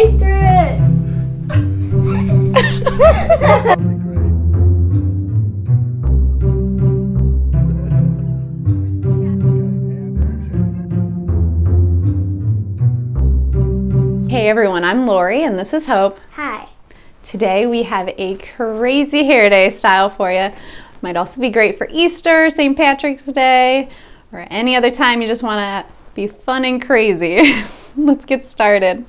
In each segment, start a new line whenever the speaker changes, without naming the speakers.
face through it.
Hey everyone, I'm Lori and this is Hope.
Hi.
Today we have a crazy hair day style for you. Might also be great for Easter, St. Patrick's Day, or any other time you just want to be fun and crazy. Let's get started.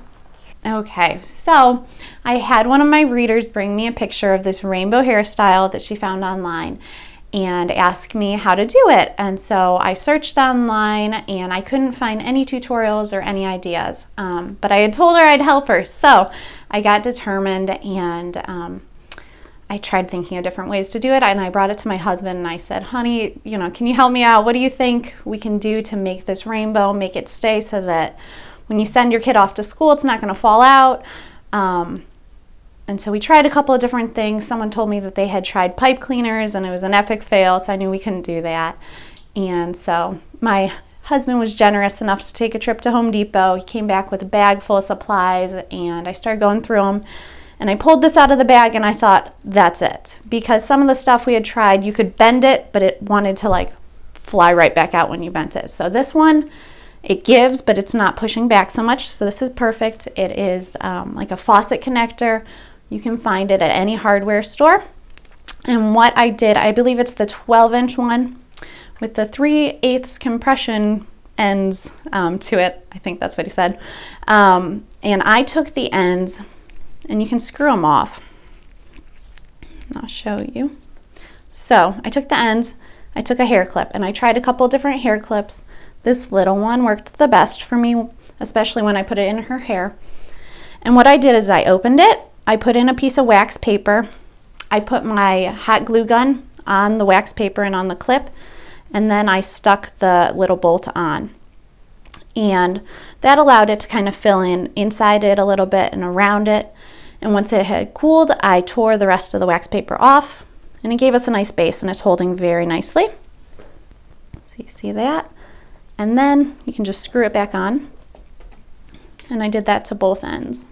Okay, so I had one of my readers bring me a picture of this rainbow hairstyle that she found online and ask me how to do it. And so I searched online and I couldn't find any tutorials or any ideas, but I had told her I'd help her. So I got determined and I tried thinking of different ways to do it, and I brought it to my husband and I said, honey, can you help me out? What do you think we can do to make this rainbow, make it stay so that when you send your kid off to school, it's not going to fall out? And so we tried a couple of different things. Someone told me that they had tried pipe cleaners and it was an epic fail, so I knew we couldn't do that. And so my husband was generous enough to take a trip to Home Depot. He came back with a bag full of supplies and I started going through them. And I pulled this out of the bag and I thought, that's it. Because some of the stuff we had tried, you could bend it, but it wanted to like fly right back out when you bent it. So this one, it gives, but it's not pushing back so much. So this is perfect. It is like a faucet connector. You can find it at any hardware store. And what I did, I believe it's the 12-inch one with the 3/8 compression ends to it. I think that's what he said. And I took the ends, and you can screw them off. I'll show you. So I took the ends, I took a hair clip, and I tried a couple different hair clips. This little one worked the best for me, especially when I put it in her hair. And what I did is I opened it, I put in a piece of wax paper, I put my hot glue gun on the wax paper and on the clip, and then I stuck the little bolt on. And that allowed it to kind of fill in inside it a little bit and around it. And once it had cooled, I tore the rest of the wax paper off, and it gave us a nice base, and it's holding very nicely. So you see that? And then you can just screw it back on. And I did that to both ends.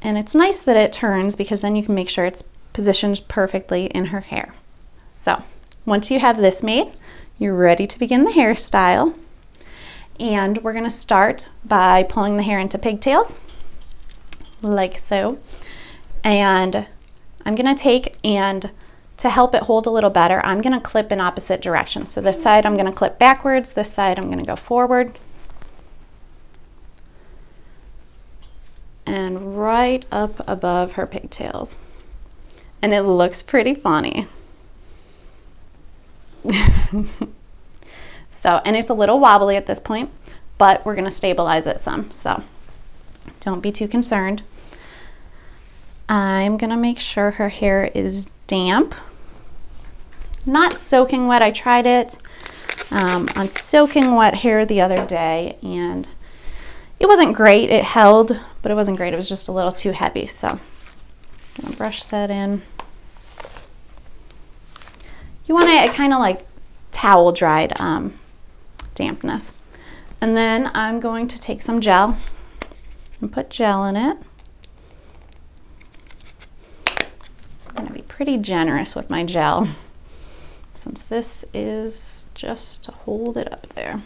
And it's nice that it turns because then you can make sure it's positioned perfectly in her hair. So once you have this made, you're ready to begin the hairstyle. And we're going to start by pulling the hair into pigtails, like so. And I'm going to take, and to help it hold a little better, I'm going to clip in opposite directions. So this side I'm going to clip backwards, this side I'm going to go forward. And right up above her pigtails. And it looks pretty funny. So, and it's a little wobbly at this point, but we're going to stabilize it some, so don't be too concerned. I'm going to make sure her hair is damp. Not soaking wet. I tried it on soaking wet hair the other day, and it wasn't great. It held, but it wasn't great. It was just a little too heavy. So I'm gonna brush that in. You want it kind of like towel dried dampness. And then I'm going to take some gel and put gel in it. I'm gonna be pretty generous with my gel since this is just to hold it up there.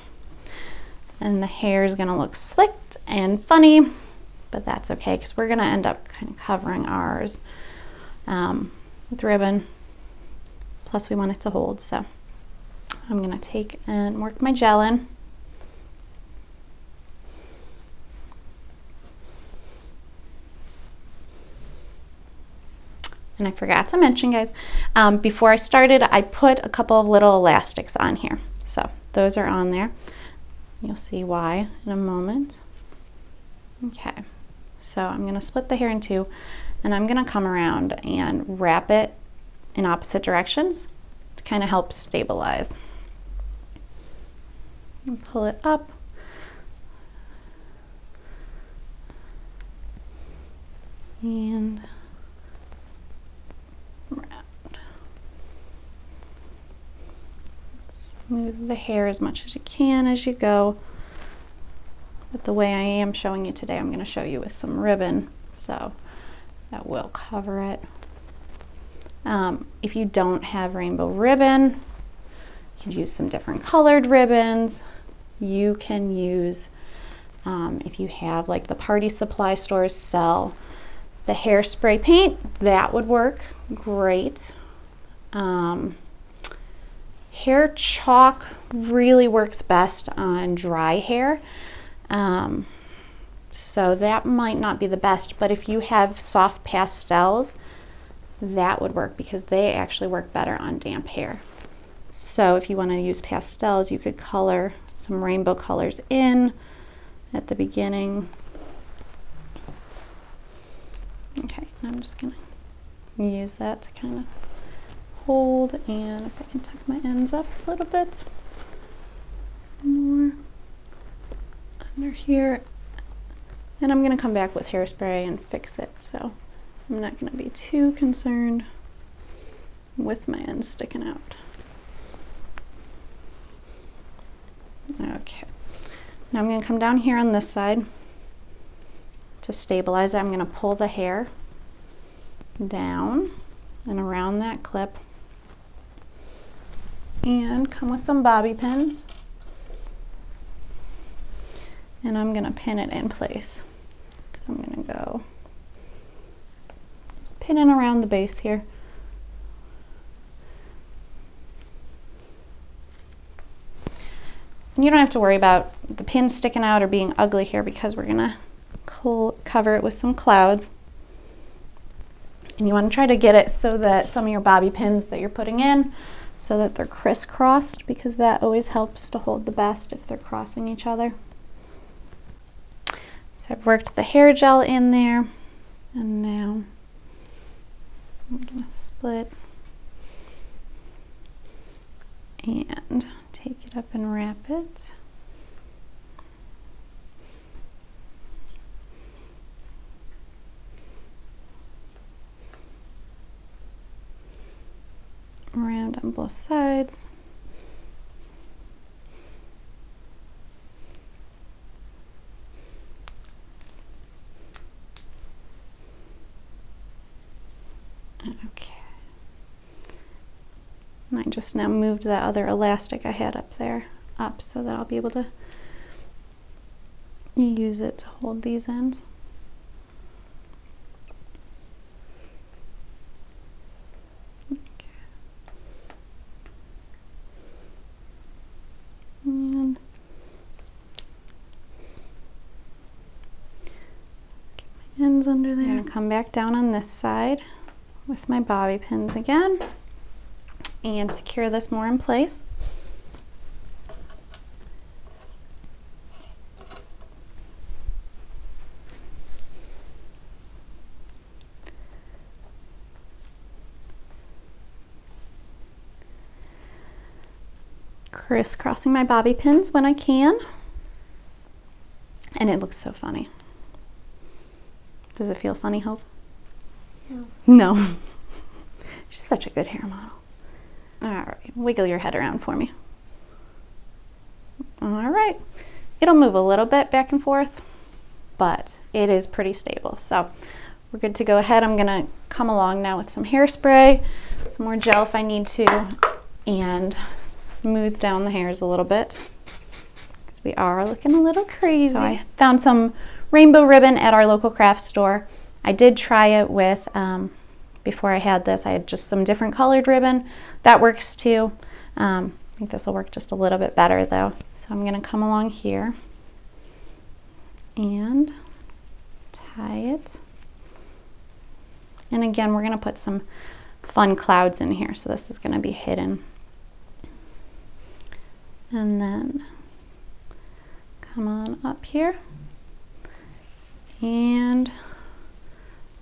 And the hair is going to look slicked and funny, but that's okay because we're going to end up kind of covering ours with ribbon. Plus we want it to hold, so I'm going to take and work my gel in. And I forgot to mention, guys, before I started, I put a couple of little elastics on here. So those are on there. You'll see why in a moment. Okay, so I'm going to split the hair in two, and I'm going to come around and wrap it in opposite directions to kind of help stabilize. And pull it up. And around. Smooth the hair as much as you can as you go But the way I am showing you today, I'm going to show you with some ribbon, so that will cover it. If you don't have rainbow ribbon, you can use some different colored ribbons. You can use, if you have like the party supply stores sell the hairspray paint, that would work great. Hair chalk really works best on dry hair. So that might not be the best, but if you have soft pastels, that would work because they actually work better on damp hair. So if you want to use pastels, you could color some rainbow colors in at the beginning. Okay, I'm just gonna use that to kind of hold, and if I can tuck my ends up a little bit more under here, and I'm gonna come back with hairspray and fix it, so I'm not gonna be too concerned with my ends sticking out. Okay, now I'm gonna come down here on this side to stabilize it. I'm gonna pull the hair down and around that clip and come with some bobby pins, and I'm gonna pin it in place. So I'm gonna go just pinning around the base here. And you don't have to worry about the pins sticking out or being ugly here because we're gonna cover it with some clouds. And you want to try to get it so that some of your bobby pins that you're putting in, so that they're crisscrossed, because that always helps to hold the best if they're crossing each other. So I've worked the hair gel in there, and now I'm gonna split and take it up and wrap it. Around on both sides. Okay. And I just now moved that other elastic I had up there up so that I'll be able to use it to hold these ends. And get my ends under there and come back down on this side with my bobby pins again and secure this more in place. Crisscrossing my bobby pins when I can, and it looks so funny. Does it feel funny, Hope? No. No. She's such a good hair model. All right, wiggle your head around for me. All right, it'll move a little bit back and forth, but it is pretty stable. So we're good to go ahead. I'm gonna come along now with some hairspray, some more gel if I need to, and smooth down the hairs a little bit because we are looking a little crazy. So I found some rainbow ribbon at our local craft store. I did try it with, before I had this, I had just some different colored ribbon. That works too. I think this will work just a little bit better though. So I'm gonna come along here and tie it. And again, we're gonna put some fun clouds in here. So this is gonna be hidden. And then come on up here and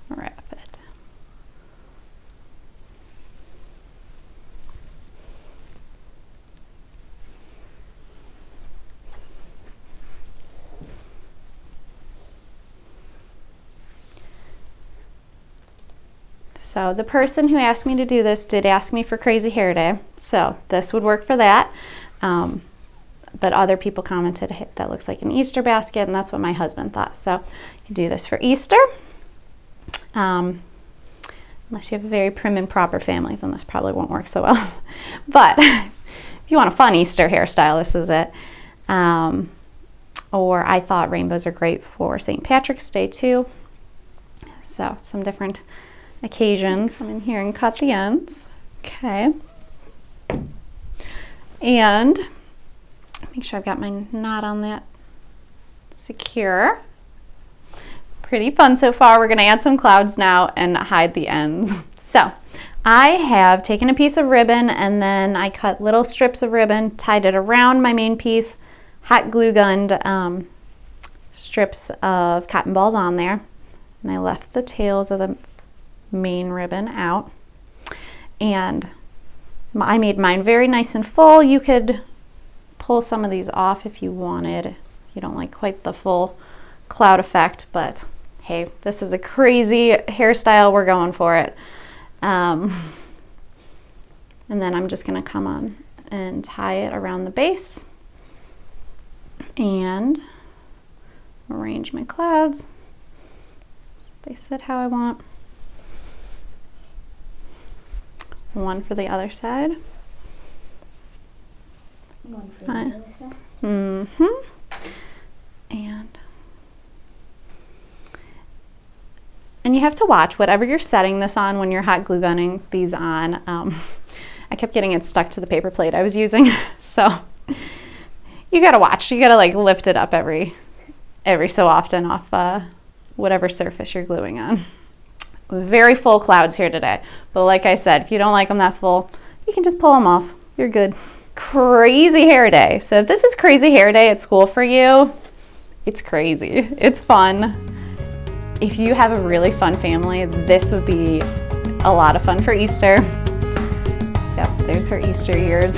wrap it. So the person who asked me to do this did ask me for Crazy Hair Day, so this would work for that. but other people commented, hey, that looks like an Easter basket, and that's what my husband thought. So you can do this for Easter. Unless you have a very prim and proper family, then this probably won't work so well. But if you want a fun Easter hairstyle, this is it. Or I thought rainbows are great for St. Patrick's Day too. So some different occasions. Come in here and cut the ends. Okay. And make sure I've got my knot on that secure. Pretty fun so far. We're gonna add some clouds now and hide the ends. So I have taken a piece of ribbon and then I cut little strips of ribbon, tied it around my main piece, hot glue gunned strips of cotton balls on there, and I left the tails of the main ribbon out. And I made mine very nice and full. You could pull some of these off if you wanted. You don't like quite the full cloud effect, but hey, this is a crazy hairstyle. We're going for it. And then I'm just gonna come on and tie it around the base and arrange my clouds. Place it how I want. One for the other side.
One for the other side.
Mm-hmm. And you have to watch whatever you're setting this on when you're hot glue gunning these on. I kept getting it stuck to the paper plate I was using, so you gotta watch. You gotta like lift it up every so often off whatever surface you're gluing on. Very full clouds here today, but like I said, if you don't like them that full, you can just pull them off. You're good. Crazy hair day. So if this is crazy hair day at school for you, it's crazy. It's fun. If you have a really fun family, this would be a lot of fun for Easter. Yep, there's her Easter ears.